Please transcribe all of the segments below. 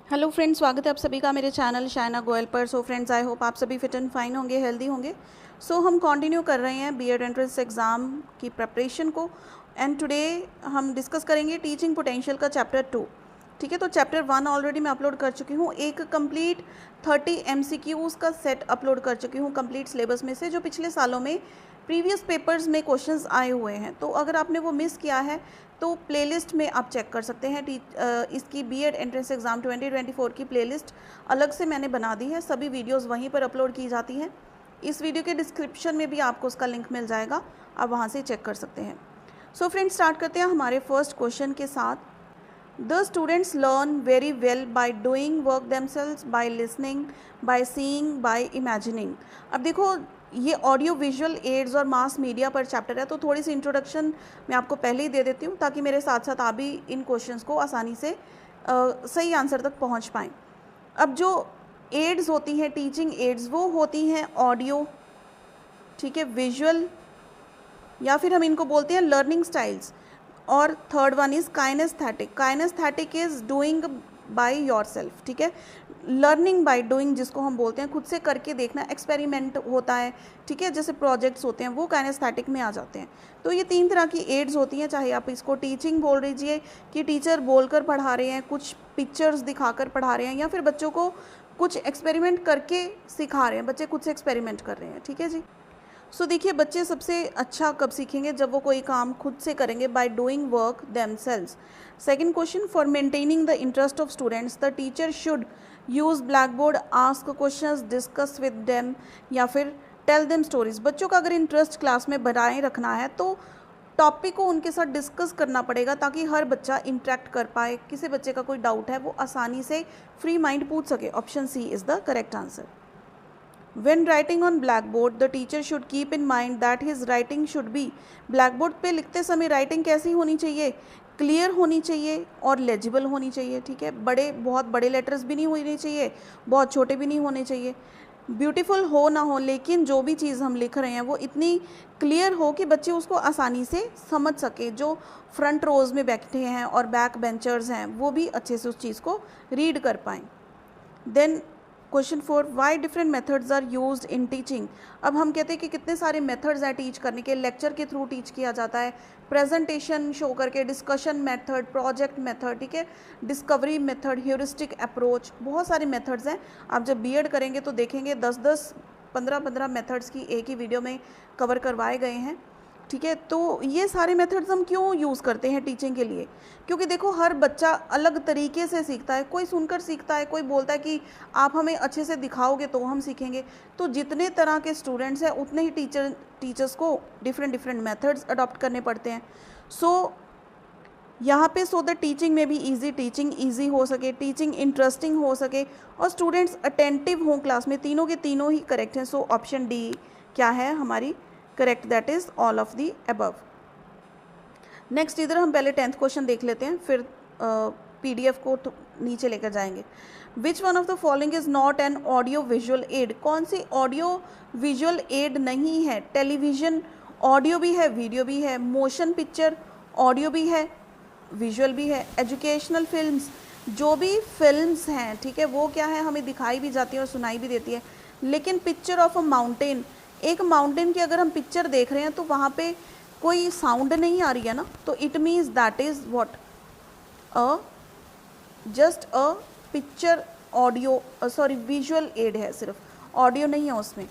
Hello friends, स्वागत है आप सभी का मेरे चैनल शायना गोयल पर। सो फ्रेंड्स, आई होप आप सभी फिट एंड फाइन होंगे, हेल्दी होंगे। सो हम कंटिन्यू कर रहे हैं बीएड एंट्रेंस एग्ज़ाम की प्रिपरेशन को। एंड टुडे हम डिस्कस करेंगे टीचिंग पोटेंशियल का चैप्टर 2। ठीक है, तो चैप्टर 1 ऑलरेडी मैं अपलोड कर चुकी हूँ। एक कंप्लीट 30 MCQs का सेट अपलोड कर चुकी हूँ कंप्लीट सिलेबस में से, जो पिछले सालों में प्रीवियस पेपर्स में क्वेश्चंस आए हुए हैं। तो अगर आपने वो मिस किया है तो प्लेलिस्ट में आप चेक कर सकते हैं। इसकी बीएड एंट्रेंस एग्ज़ाम 2024 की प्लेलिस्ट अलग से मैंने बना दी है, सभी वीडियोस वहीं पर अपलोड की जाती हैं। इस वीडियो के डिस्क्रिप्शन में भी आपको उसका लिंक मिल जाएगा, आप वहाँ से चेक कर सकते हैं। सो फ्रेंड्स, स्टार्ट करते हैं हमारे फर्स्ट क्वेश्चन के साथ। The students learn very well by doing work themselves, by listening, by seeing, by imagining. अब देखो, ये ऑडियो विजुअल एड्स और मास मीडिया पर चैप्टर है, तो थोड़ी सी इंट्रोडक्शन मैं आपको पहले ही दे देती हूँ ताकि मेरे साथ साथ आप भी इन क्वेश्चंस को आसानी से सही आंसर तक पहुँच पाएँ। अब जो एड्स होती हैं, टीचिंग एड्स, वो होती हैं ऑडियो, ठीक है, विजुअल, या फिर हम इनको बोलते हैं लर्निंग स्टाइल्स। और third one is kinaesthetic. Kinaesthetic is doing by yourself, ठीक है। लर्निंग बाय डूइंग जिसको हम बोलते हैं, खुद से करके देखना, एक्सपेरिमेंट होता है, ठीक है, जैसे प्रोजेक्ट्स होते हैं, वो काइनेस्थेटिक में आ जाते हैं। तो ये 3 तरह की एड्स होती हैं, चाहे आप इसको टीचिंग बोल लीजिए कि टीचर बोलकर पढ़ा रहे हैं, कुछ पिक्चर्स दिखाकर पढ़ा रहे हैं, या फिर बच्चों को कुछ एक्सपेरिमेंट करके सिखा रहे हैं, बच्चे खुद से एक्सपेरिमेंट कर रहे हैं, ठीक है जी। सो देखिए, बच्चे सबसे अच्छा कब सीखेंगे, जब वो कोई काम खुद से करेंगे, bye doing work themselves. Second question, for maintaining the interest of students the teacher should use black board, ask questions, discuss with them, या फिर टेल देम स्टोरीज। बच्चों का अगर इंटरेस्ट क्लास में बनाए रखना है तो टॉपिक को उनके साथ डिस्कस करना पड़ेगा ताकि हर बच्चा इंटरेक्ट कर पाए, किसी बच्चे का कोई डाउट है वो आसानी से फ्री माइंड पूछ सके। Option C is the correct answer. When writing on blackboard, the teacher should keep in mind that his writing should be, blackboard पे लिखते समय राइटिंग कैसी होनी चाहिए, क्लियर होनी चाहिए और लेजिबल होनी चाहिए, ठीक है। बहुत बड़े लेटर्स भी नहीं होने चाहिए, बहुत छोटे भी नहीं होने चाहिए। ब्यूटीफुल हो ना हो, लेकिन जो भी चीज़ हम लिख रहे हैं वो इतनी क्लियर हो कि बच्चे उसको आसानी से समझ सके। जो फ्रंट रोज में बैठे हैं और बैक बेंचर्स हैं वो भी अच्छे से उस चीज़ को रीड कर पाएँ। Then question 4, why different methods are used in teaching. अब हम कहते हैं कि कितने सारे मेथड्स हैं टीच करने के। लेक्चर के थ्रू टीच किया जाता है, प्रेजेंटेशन शो करके, डिस्कशन मेथड, प्रोजेक्ट मेथड, ठीक है, डिस्कवरी मेथड, ह्यूरिस्टिक अप्रोच, बहुत सारे मेथड्स हैं। आप जब बीएड करेंगे तो देखेंगे 10-10, 15-15 मेथड्स की एक ही वीडियो में कवर करवाए गए हैं, ठीक है। तो ये सारे मेथड्स हम क्यों यूज़ करते हैं टीचिंग के लिए, क्योंकि देखो हर बच्चा अलग तरीके से सीखता है। कोई सुनकर सीखता है, कोई बोलता है कि आप हमें अच्छे से दिखाओगे तो हम सीखेंगे। तो जितने तरह के स्टूडेंट्स हैं उतने ही टीचर्स को डिफरेंट मेथड्स अडॉप्ट करने पड़ते हैं। सो यहाँ पे सो द टीचिंग में भी टीचिंग ईजी हो सके, टीचिंग इंटरेस्टिंग हो सके और स्टूडेंट्स अटेंटिव हों क्लास में, तीनों के तीनों ही करेक्ट हैं। सो ऑप्शन डी क्या है हमारी correct, that is all of the above. Next इधर हम पहले 10th क्वेश्चन देख लेते हैं, फिर पीडीएफ को नीचे लेकर जाएंगे। विच one of the following is not an audio visual add. कौन सी ऑडियो विजुअल एड नहीं है। टेलीविज़न ऑडियो भी है, वीडियो भी है। मोशन पिक्चर ऑडियो भी है, विजुअल भी है। एजुकेशनल फिल्म्स, जो भी फिल्म्स हैं, ठीक है, वो क्या है, हमें दिखाई भी जाती है और सुनाई भी देती है। लेकिन पिक्चर ऑफ अ माउंटेन, एक माउंटेन की अगर हम पिक्चर देख रहे हैं तो वहाँ पे कोई साउंड नहीं आ रही है ना, तो it means that is what, just a picture audio, sorry visual aid है, सिर्फ ऑडियो नहीं है उसमें।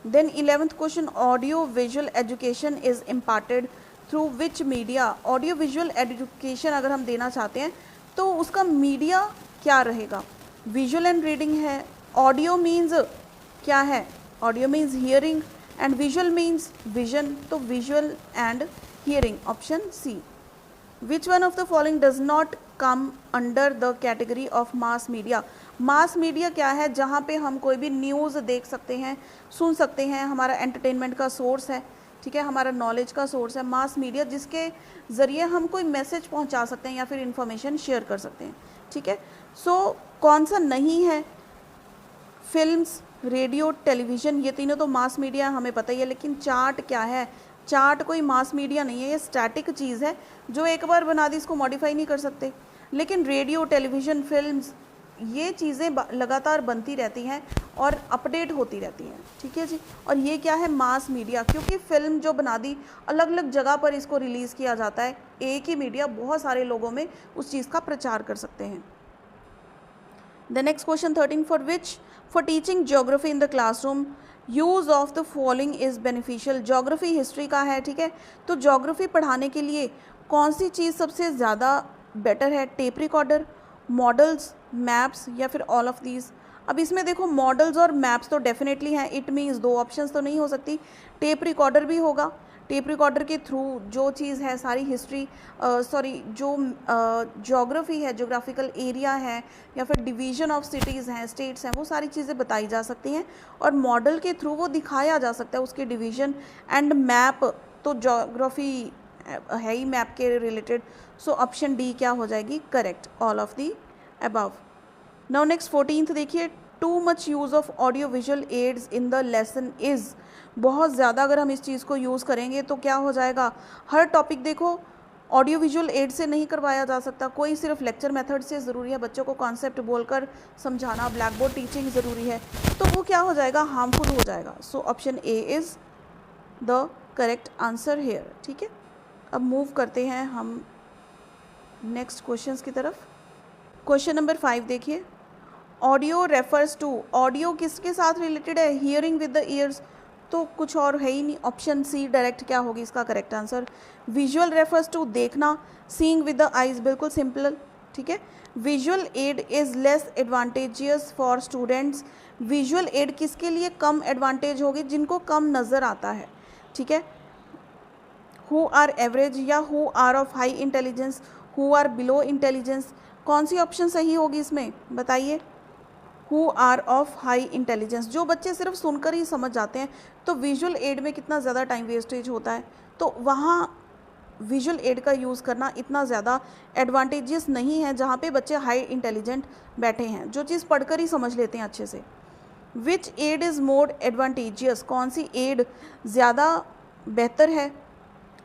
Then 11th question, audio visual education is imparted through which media. Audio visual education अगर हम देना चाहते हैं तो उसका मीडिया क्या रहेगा। विजुअल एंड रीडिंग है, ऑडियो मीन्स क्या है, audio means hearing and visual means vision, तो visual and hearing, option C. Which one of the following does not come under the category of mass media. Mass media क्या है, जहाँ पे हम कोई भी न्यूज़ देख सकते हैं, सुन सकते हैं, हमारा एंटरटेनमेंट का सोर्स है, ठीक है, हमारा नॉलेज का सोर्स है। मास मीडिया जिसके ज़रिए हम कोई मैसेज पहुँचा सकते हैं या फिर इंफॉर्मेशन शेयर कर सकते हैं, ठीक है। सो कौन सा नहीं है, फिल्म्स, रेडियो, टेलीविज़न, ये तीनों तो मास मीडिया हमें पता ही है। लेकिन चार्ट क्या है, चार्ट कोई मास मीडिया नहीं है, ये स्टैटिक चीज़ है जो एक बार बना दी इसको मॉडिफाई नहीं कर सकते। लेकिन रेडियो, टेलीविज़न, फिल्म्स, ये चीज़ें लगातार बनती रहती हैं और अपडेट होती रहती हैं, ठीक है जी। और ये क्या है, मास मीडिया, क्योंकि फिल्म जो बना दी अलग अलग जगह पर इसको रिलीज़ किया जाता है, एक ही मीडिया बहुत सारे लोगों में उस चीज़ का प्रचार कर सकते हैं। The next question 13, for teaching geography in the classroom use of the following is beneficial. Geography history का है, ठीक है। तो ज्योग्राफी पढ़ाने के लिए कौन सी चीज़ सबसे ज़्यादा बेटर है, टेप रिकॉर्डर, मॉडल्स, मैप्स या फिर ऑल ऑफ दीज। अब इसमें देखो मॉडल्स और मैप्स तो डेफिनेटली हैं, इट मीन्स दो ऑप्शंस तो नहीं हो सकती, टेप रिकॉर्डर भी होगा। टेप रिकॉर्डर के थ्रू जो चीज़ है सारी हिस्ट्री जो ज्योग्राफी है, ज्योग्राफिकल एरिया है या फिर डिवीज़न ऑफ सिटीज़ हैं, स्टेट्स हैं, वो सारी चीज़ें बताई जा सकती हैं। और मॉडल के थ्रू वो दिखाया जा सकता है उसके डिवीज़न। एंड मैप तो ज्योग्राफी है ही मैप के रिलेटेड, सो ऑप्शन डी क्या हो जाएगी, correct, all of the above. Now next 14th देखिए, too much use of audio visual ads in the lesson is. बहुत ज़्यादा अगर हम इस चीज़ को यूज़ करेंगे तो क्या हो जाएगा, हर टॉपिक देखो ऑडियो विजुअल एड से नहीं करवाया जा सकता, कोई सिर्फ लेक्चर मेथड से ज़रूरी है, बच्चों को कॉन्सेप्ट बोलकर समझाना, ब्लैक बोर्ड टीचिंग ज़रूरी है, तो वो क्या हो जाएगा, हार्मफुल हो जाएगा। सो option A is the correct answer here, ठीक है। अब मूव करते हैं हम नेक्स्ट क्वेश्चंस की तरफ। क्वेश्चन नंबर 5 देखिए, ऑडियो रेफर्स टू, ऑडियो किसके साथ रिलेटेड है, हियरिंग विद द ईयर्स, तो कुछ और है ही नहीं, ऑप्शन सी डायरेक्ट क्या होगी इसका correct answer. Visual refers to, देखना, सीइंग विद द आइज, बिल्कुल सिंपल, ठीक है। Visual aid is less advantageous for students, visual aid किसके लिए कम एडवांटेज होगी, जिनको कम नज़र आता है, ठीक है। हु आर एवरेज या who are of high intelligence, who are below intelligence, कौन सी ऑप्शन सही होगी इसमें बताइए, who are of high intelligence. जो बच्चे सिर्फ सुनकर ही समझ जाते हैं, तो विजुअल एड में कितना ज़्यादा टाइम वेस्टेज होता है, तो वहाँ विजुअल एड का यूज़ करना इतना ज़्यादा एडवांटेजियस नहीं है जहाँ पे बच्चे हाई इंटेलिजेंट बैठे हैं, जो चीज़ पढ़कर ही समझ लेते हैं अच्छे से। Which aid is more advantageous, कौन सी एड ज़्यादा बेहतर है,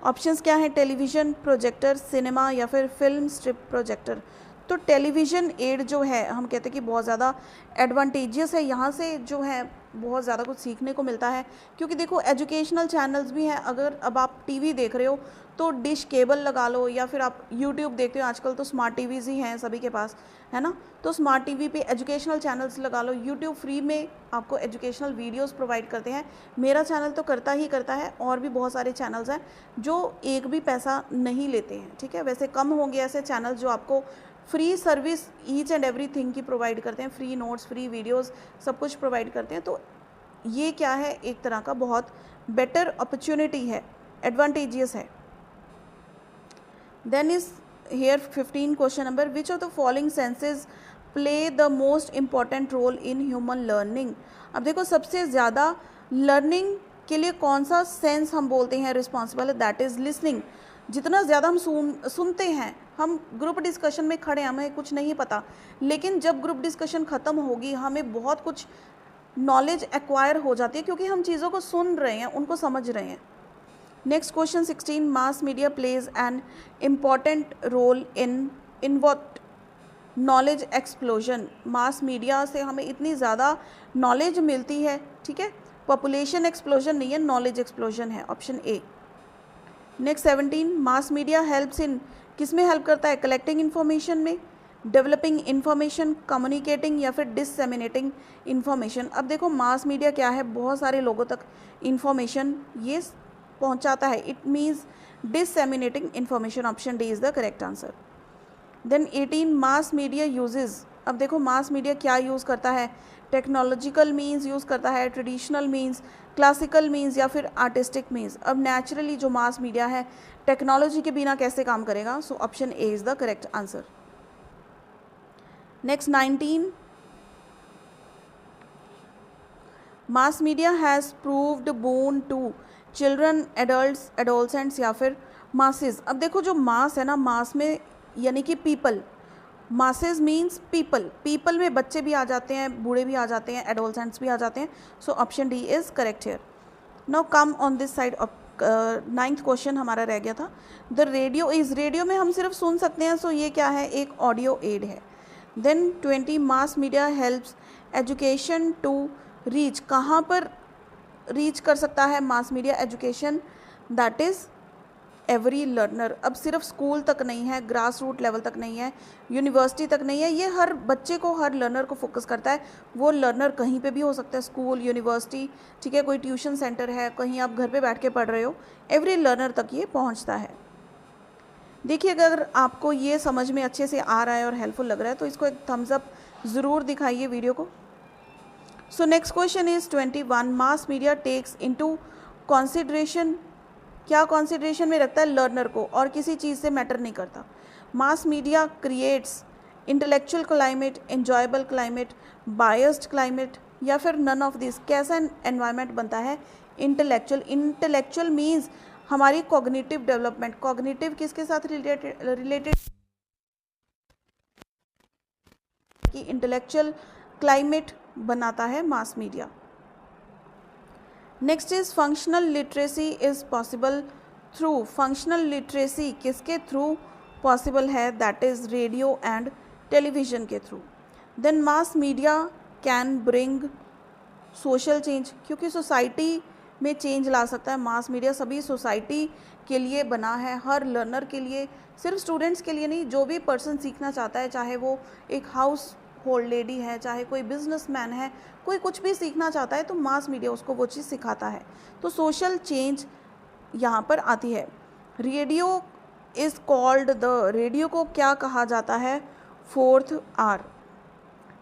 ऑप्शंस क्या हैं, टेलीविज़न, प्रोजेक्टर, सिनेमा या फिर फिल्म स्ट्रिप प्रोजेक्टर। तो टेलीविज़न एड जो है हम कहते हैं कि बहुत ज़्यादा एडवांटेजियस है, यहाँ से जो है बहुत ज़्यादा कुछ सीखने को मिलता है, क्योंकि देखो एजुकेशनल चैनल्स भी हैं। अगर अब आप टीवी देख रहे हो तो डिश केबल लगा लो, या फिर आप यूट्यूब देखते हो, आजकल तो स्मार्ट टीवीज़ ही हैं सभी के पास, है ना, तो स्मार्ट टीवी पे एजुकेशनल चैनल्स लगा लो। यूट्यूब फ्री में आपको एजुकेशनल वीडियोस प्रोवाइड करते हैं, मेरा चैनल तो करता ही करता है, और भी बहुत सारे चैनल्स हैं जो एक भी पैसा नहीं लेते हैं, ठीक है। वैसे कम होंगे ऐसे चैनल जो आपको free service each and everything की प्रोवाइड करते हैं, फ्री नोट्स, फ्री वीडियोस, सब कुछ प्रोवाइड करते हैं। तो ये क्या है, एक तरह का बहुत बेटर अपॉर्चुनिटी है, एडवांटेजियस है। Then is here 15 question number, which of the following senses play the most important role in human learning. अब देखो सबसे ज़्यादा लर्निंग के लिए कौन सा सेंस हम बोलते हैं रिस्पॉन्सिबल है, दैट इज़ लिसनिंग। जितना ज़्यादा हम सुनते हैं, हम ग्रुप डिस्कशन में खड़े हैं, हमें कुछ नहीं पता, लेकिन जब ग्रुप डिस्कशन ख़त्म होगी हमें बहुत कुछ नॉलेज एक्वायर हो जाती है, क्योंकि हम चीज़ों को सुन रहे हैं, उनको समझ रहे हैं। Next question 16, mass media plays an important role in what, knowledge explosion. Mass media से हमें इतनी ज़्यादा नॉलेज मिलती है, ठीक है, पॉपुलेशन एक्सप्लोजन नहीं है, नॉलेज एक्सप्लोजन है, option A. Next 17, mass media helps in, किस में हेल्प करता है, कलेक्टिंग इन्फॉर्मेशन में, डेवलपिंग इन्फॉर्मेशन, कम्युनिकेटिंग या फिर डिससेमिनेटिंग इन्फॉर्मेशन। अब देखो मास मीडिया क्या है, बहुत सारे लोगों तक इन्फॉर्मेशन ये पहुंचाता है, it means disseminating information, option D is the correct answer. Then 18, mass media uses. अब देखो मास मीडिया क्या यूज़ करता है, टेक्नोलॉजिकल मीन्स यूज़ करता है, ट्रेडिशनल मीन्स, क्लासिकल मीन्स या फिर आर्टिस्टिक मीन्स। अब नेचुरली जो मास मीडिया है टेक्नोलॉजी के बिना कैसे काम करेगा, so option A is the correct answer. Next 19, mass media has proved boon to children, adults, adolescents या फिर मासेस। अब देखो जो मास है ना, मास में यानी कि people, masses means people, people में बच्चे भी आ जाते हैं, बूढ़े भी आ जाते हैं, एडोलसेंट्स भी आ जाते हैं, so option D is correct here. Now come on this side, 9th question हमारा रह गया था, द रेडियो इज़, रेडियो में हम सिर्फ सुन सकते हैं, सो ये क्या है, एक ऑडियो एड है। Then 20 mass media helps education to reach, कहाँ पर रीच कर सकता है mass media education? That is every learner. अब सिर्फ स्कूल तक नहीं है, ग्रास रूट लेवल तक नहीं है, यूनिवर्सिटी तक नहीं है, ये हर बच्चे को, हर लर्नर को फोकस करता है। वो लर्नर कहीं पे भी हो सकता है, स्कूल, यूनिवर्सिटी, ठीक है, कोई ट्यूशन सेंटर है, कहीं आप घर पे बैठ के पढ़ रहे हो, एवरी लर्नर तक ये पहुंचता है। देखिए, अगर आपको ये समझ में अच्छे से आ रहा है और हेल्पफुल लग रहा है तो इसको एक थम्स अप ज़रूर दिखाइए वीडियो को। So next question is 21 mass media takes into consideration, क्या कंसीडरेशन में रखता है? लर्नर को, और किसी चीज़ से मैटर नहीं करता। Mass media creates intellectual climate, enjoyable climate, biased climate, या फिर नन ऑफ दिस। कैसा एनवायरनमेंट बनता है? इंटेलेक्चुअल। इंटेलेक्चुअल मीन्स हमारी कॉग्निटिव डेवलपमेंट। कॉग्निटिव किसके साथ रिलेटेड कि इंटेलेक्चुअल क्लाइमेट बनाता है mass media. Next is functional literacy is possible through, functional literacy किसके थ्रू पॉसिबल है? That is radio and television के थ्रू। Then mass media can bring social change, क्योंकि सोसाइटी में चेंज ला सकता है मास मीडिया। सभी सोसाइटी के लिए बना है, हर लर्नर के लिए, सिर्फ स्टूडेंट्स के लिए नहीं। जो भी पर्सन सीखना चाहता है, चाहे वो एक हाउस होल्ड लेडी है, चाहे कोई बिजनेसमैन है, कोई कुछ भी सीखना चाहता है तो मास मीडिया उसको वो चीज़ सिखाता है। तो सोशल चेंज यहाँ पर आती है। Radio is called the, radio को क्या कहा जाता है? Fourth R.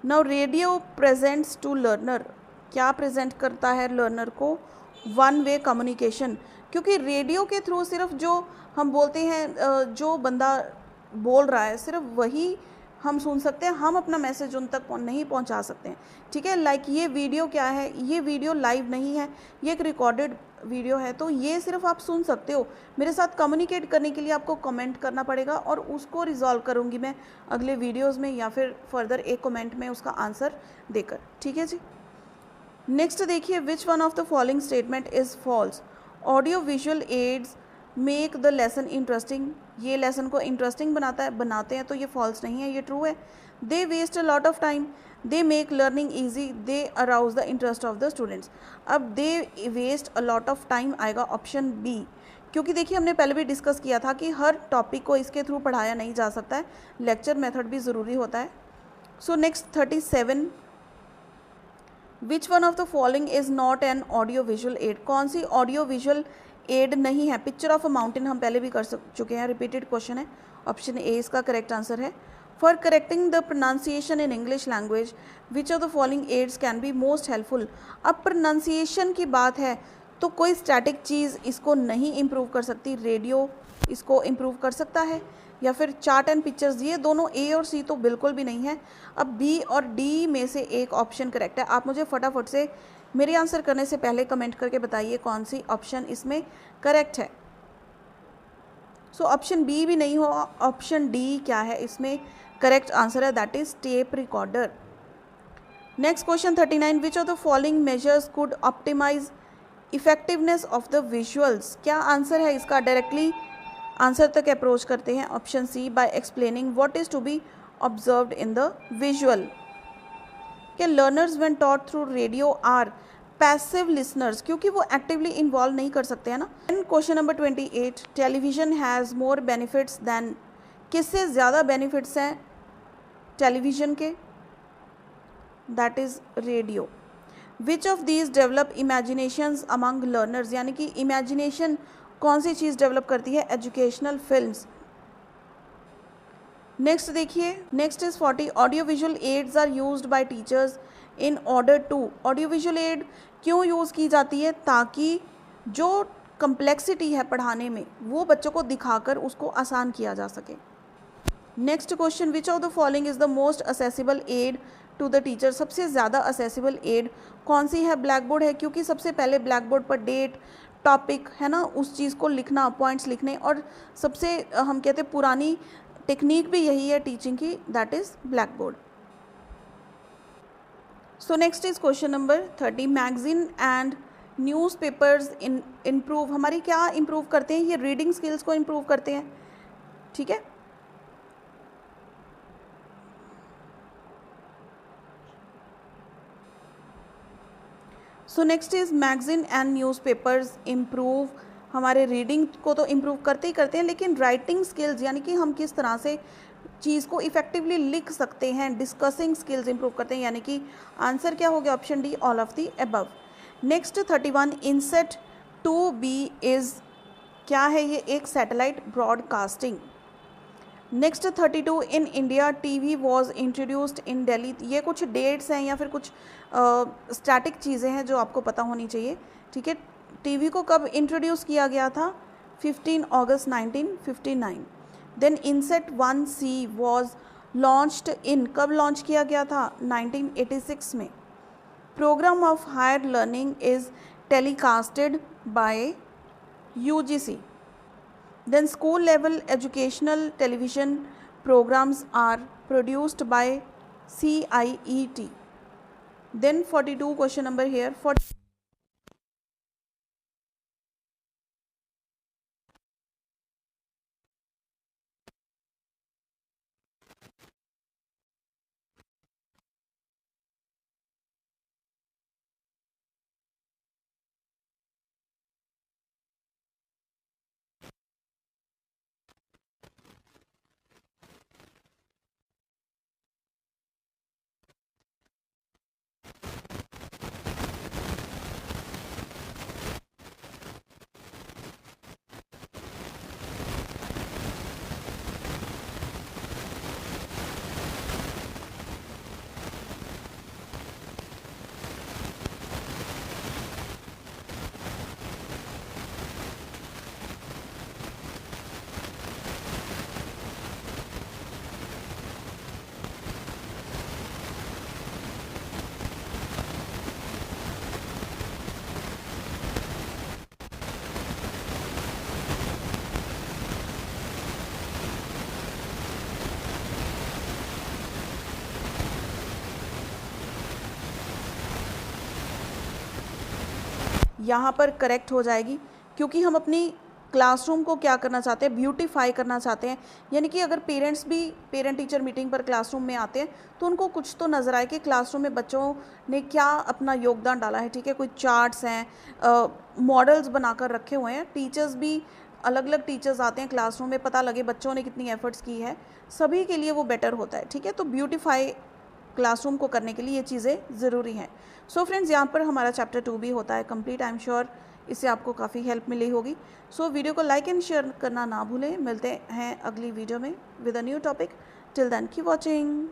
Now radio presents to learner, क्या प्रेजेंट करता है लर्नर को? वन वे कम्युनिकेशन, क्योंकि रेडियो के थ्रू सिर्फ जो हम बोलते हैं, जो बंदा बोल रहा है सिर्फ वही हम सुन सकते हैं, हम अपना मैसेज उन तक नहीं पहुंचा सकते हैं, ठीक है। लाइक ये वीडियो क्या है? ये वीडियो लाइव नहीं है, ये एक रिकॉर्डेड वीडियो है, तो ये सिर्फ आप सुन सकते हो। मेरे साथ कम्युनिकेट करने के लिए आपको कमेंट करना पड़ेगा और उसको रिजॉल्व करूँगी मैं अगले वीडियोज़ में, या फिर फर्दर एक कमेंट में उसका आंसर देकर, ठीक है जी। नेक्स्ट देखिए, which one of the following statement is false? Audio visual aids make the lesson interesting, ये लेसन को इंटरेस्टिंग बनाते हैं, तो ये फॉल्स नहीं है, ये ट्रू है। They waste a lot of time, they make learning easy, they arouse the interest of the students. अब they waste a lot of time आएगा ऑप्शन बी, क्योंकि देखिए हमने पहले भी डिस्कस किया था कि हर टॉपिक को इसके थ्रू पढ़ाया नहीं जा सकता है, लेक्चर मेथड भी ज़रूरी होता है। So next 37, which one of the following is not an audio visual add? कौन सी ऑडियो विजुअल एड नहीं है? पिक्चर ऑफ अ माउंटेन हम पहले भी कर चुके हैं, रिपीटेड क्वेश्चन है। ऑप्शन ए इसका करेक्ट आंसर है। For correcting the pronunciation in English language which of the following aids can be most helpful? अब प्रोनाउंसिएशन की बात है तो कोई स्टैटिक चीज़ इसको नहीं इम्प्रूव कर सकती, रेडियो इसको इम्प्रूव कर सकता है, या फिर चार्ट एंड पिक्चर्स, ये दोनों ए और सी तो बिल्कुल भी नहीं है। अब बी और डी में से एक ऑप्शन करेक्ट है। आप मुझे फटाफट से मेरे आंसर करने से पहले कमेंट करके बताइए कौन सी ऑप्शन इसमें करेक्ट है। सो ऑप्शन बी भी नहीं हो, ऑप्शन डी क्या है इसमें करेक्ट आंसर है, that is tape recorder. Next question 39, which of the following measures could optimize effectiveness of the visuals? क्या आंसर है इसका? डायरेक्टली आंसर तक अप्रोच करते हैं। Option C, by explaining what is to be observed in the visual. कि learners when taught through radio are passive listeners, क्योंकि वो actively involve नहीं कर सकते हैं ना। And question number 28, television has more benefits than, किससे ज़्यादा बेनिफिट्स हैं टेलीविज़न के? That is radio. Which of these develop imaginations among learners, यानी कि इमेजिनेशन कौन सी चीज़ डेवलप करती है? Educational films. नेक्स्ट देखिए, next is 40, audio visual aids are used by teachers in order to, audio visual aid क्यों यूज़ की जाती है? ताकि जो कम्प्लेक्सिटी है पढ़ाने में वो बच्चों को दिखाकर उसको आसान किया जा सके। Next question, which of the following is the most accessible aid to the teacher? सबसे ज़्यादा असेसिबल एड कौन सी है? ब्लैक बोर्ड है, क्योंकि सबसे पहले ब्लैक बोर्ड पर डेट, टॉपिक है ना, उस चीज़ को लिखना, पॉइंट्स लिखने, और सबसे हम कहते हैं पुरानी टेक्निक भी यही है टीचिंग की, that is black board. So next is question number 30, magazine and newspapers improve, हमारी क्या इम्प्रूव करते हैं? ये रीडिंग स्किल्स को इम्प्रूव करते हैं, ठीक है। So next is magazine and newspapers improve, हमारे रीडिंग को तो इम्प्रूव करते ही करते हैं, लेकिन राइटिंग स्किल्स यानी कि हम किस तरह से चीज़ को इफ़ेक्टिवली लिख सकते हैं, डिस्कसिंग स्किल्स इम्प्रूव करते हैं, यानी कि आंसर क्या हो गया, option D, all of the above. Next 31, INSAT 2B is, क्या है ये, एक satellite broadcasting. Next 32, in India TV was introduced in Delhi, ये कुछ डेट्स हैं या फिर कुछ स्टैटिक चीज़ें हैं जो आपको पता होनी चाहिए, ठीक है। टीवी को कब इंट्रोड्यूस किया गया था, 15 अगस्त 1959। Then INSAT 1C was launched in, कब लॉन्च किया गया था, 1986 में। Programme of higher learning is telecasted by UGC। Then school level educational television programs are produced by CIET. Then 42 question number here. यहाँ पर करेक्ट हो जाएगी, क्योंकि हम अपनी क्लासरूम को क्या करना चाहते हैं, ब्यूटीफाई करना चाहते हैं। यानी कि अगर पेरेंट्स भी पेरेंट टीचर मीटिंग पर क्लासरूम में आते हैं तो उनको कुछ तो नज़र आए कि क्लासरूम में बच्चों ने क्या अपना योगदान डाला है, ठीक है। कोई चार्ट्स हैं, मॉडल्स बनाकर रखे हुए हैं, टीचर्स भी अलग अलग टीचर्स आते हैं क्लासरूम में, पता लगे बच्चों ने कितनी एफर्ट्स की है, सभी के लिए वो बेटर होता है, ठीक है। तो ब्यूटीफाई क्लासरूम को करने के लिए ये चीज़ें ज़रूरी हैं। सो फ्रेंड्स, यहाँ पर हमारा चैप्टर 2 भी होता है कंप्लीट। आई एम श्योर इससे आपको काफ़ी हेल्प मिली होगी। सो वीडियो को लाइक एंड शेयर करना ना भूलें। मिलते हैं अगली वीडियो में with a new topic. Till then keep watching.